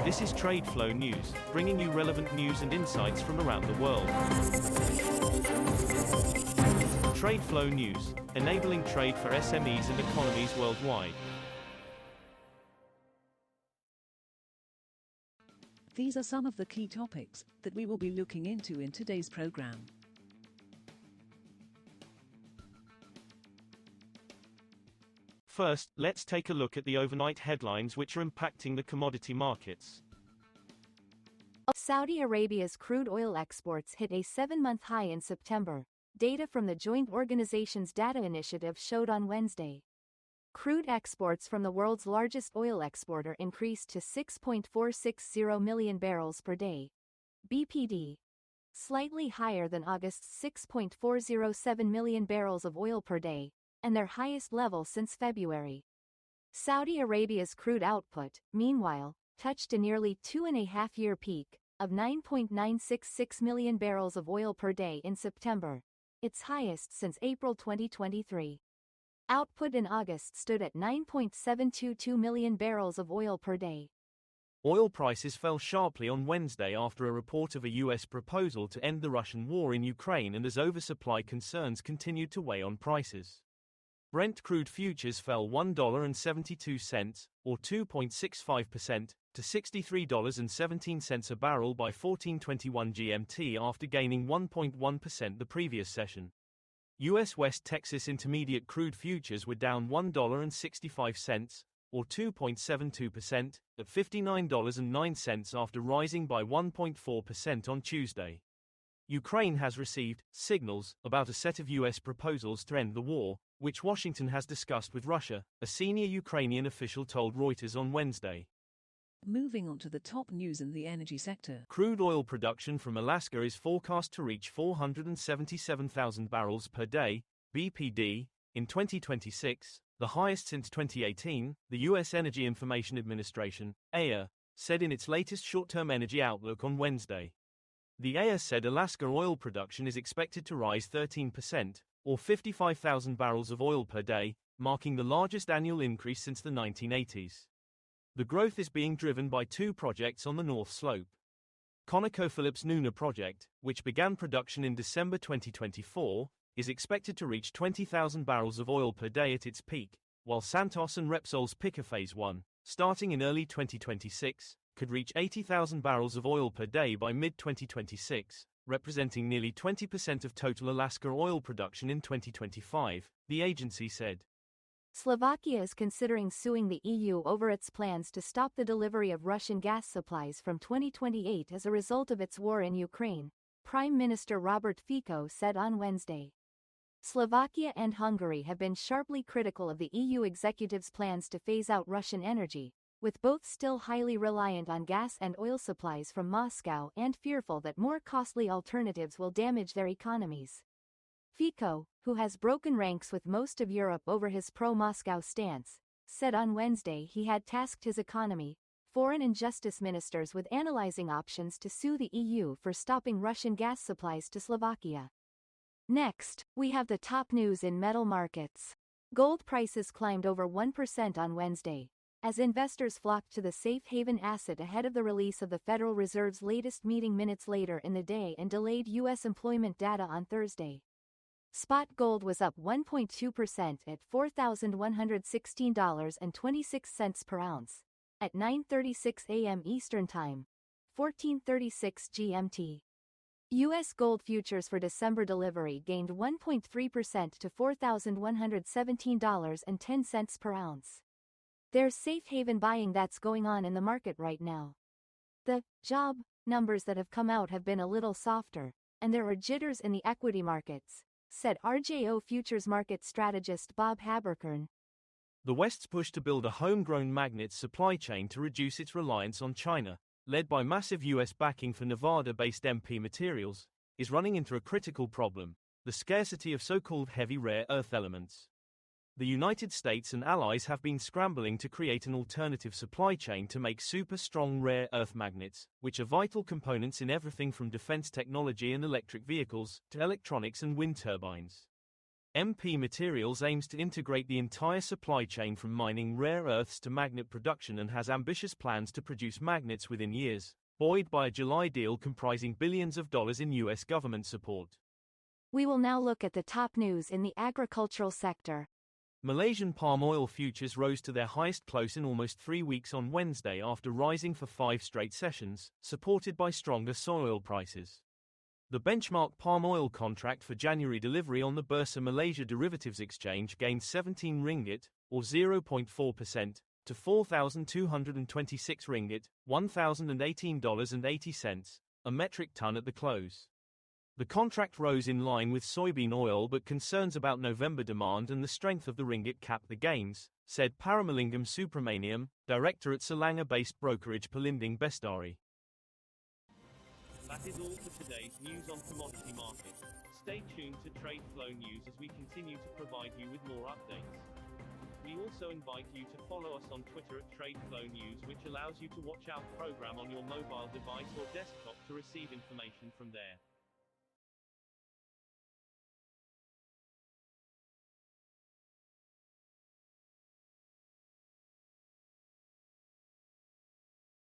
This is TradeFlow News, bringing you relevant news and insights from around the world. TradeFlow News, enabling trade for SMEs and economies worldwide. These are some of the key topics that we will be looking into in today's program. First, let's take a look at the overnight headlines which are impacting the commodity markets. Saudi Arabia's crude oil exports hit a 7-month high in September, data from the Joint Organizations Data Initiative showed on Wednesday. Crude exports from the world's largest oil exporter increased to 6.460 million barrels per day, BPD, slightly higher than August's 6.407 million barrels of oil per day, and their highest level since February. Saudi Arabia's crude output, meanwhile, touched a nearly 2.5-year peak of 9.966 million barrels of oil per day in September, its highest since April 2023. Output in August stood at 9.722 million barrels of oil per day. Oil prices fell sharply on Wednesday after a report of a U.S. proposal to end the Russian war in Ukraine and as oversupply concerns continued to weigh on prices. Brent crude futures fell $1.72, or 2.65%, to $63.17 a barrel by 14:21 GMT after gaining 1.1% the previous session. U.S. West Texas Intermediate crude futures were down $1.65, or 2.72%, at $59.09 after rising by 1.4% on Tuesday. Ukraine has received signals about a set of U.S. proposals to end the war, which Washington has discussed with Russia, a senior Ukrainian official told Reuters on Wednesday. Moving on to the top news in the energy sector. Crude oil production from Alaska is forecast to reach 477,000 barrels per day, BPD, in 2026, the highest since 2018, the U.S. Energy Information Administration, EIA, said in its latest short-term energy outlook on Wednesday. The EIA said Alaska oil production is expected to rise 13%, or 55,000 barrels of oil per day, marking the largest annual increase since the 1980s. The growth is being driven by two projects on the North Slope. ConocoPhillips' Nuna project, which began production in December 2024, is expected to reach 20,000 barrels of oil per day at its peak, while Santos and Repsol's Pikka Phase 1, starting in early 2026, could reach 80,000 barrels of oil per day by mid-2026, representing nearly 20% of total Alaska oil production in 2025, the agency said. Slovakia is considering suing the EU over its plans to stop the delivery of Russian gas supplies from 2028 as a result of its war in Ukraine, Prime Minister Robert Fico said on Wednesday. Slovakia and Hungary have been sharply critical of the EU executive's plans to phase out Russian energy, with both still highly reliant on gas and oil supplies from Moscow and fearful that more costly alternatives will damage their economies. Fico, who has broken ranks with most of Europe over his pro-Moscow stance, said on Wednesday he had tasked his economy, foreign and justice ministers with analyzing options to sue the EU for stopping Russian gas supplies to Slovakia. Next, we have the top news in metal markets. Gold prices climbed over 1% on Wednesday, as investors flocked to the safe haven asset ahead of the release of the Federal Reserve's latest meeting minutes later in the day and delayed U.S. employment data on Thursday. Spot gold was up 1.2% at $4,116.26 per ounce, at 9:36 a.m. Eastern Time, 14:36 GMT. U.S. gold futures for December delivery gained 1.3% to $4,117.10 per ounce. There's safe haven buying that's going on in the market right now. The job numbers that have come out have been a little softer, and there are jitters in the equity markets, said RJO futures market strategist Bob Haberkern. The West's push to build a homegrown magnets supply chain to reduce its reliance on China, led by massive U.S. backing for Nevada-based MP Materials, is running into a critical problem: the scarcity of so-called heavy rare earth elements. The United States and allies have been scrambling to create an alternative supply chain to make super-strong rare earth magnets, which are vital components in everything from defense technology and electric vehicles to electronics and wind turbines. MP Materials aims to integrate the entire supply chain from mining rare earths to magnet production and has ambitious plans to produce magnets within years, buoyed by a July deal comprising billions of dollars in U.S. government support. We will now look at the top news in the agricultural sector. Malaysian palm oil futures rose to their highest close in almost 3 weeks on Wednesday after rising for 5 straight sessions, supported by stronger soyoil prices. The benchmark palm oil contract for January delivery on the Bursa Malaysia Derivatives Exchange gained 17 ringgit, or 0.4%, to 4,226 ringgit, $1,018.80, a metric ton at the close. The contract rose in line with soybean oil, but concerns about November demand and the strength of the ringgit capped the gains, said Paramalingam Supramaniam, director at Selangor-based brokerage Pelinding Bestari. That is all for today's news on commodity markets. Stay tuned to TradeFlow News as we continue to provide you with more updates. We also invite you to follow us on Twitter at TradeFlow News, which allows you to watch our program on your mobile device or desktop to receive information from there.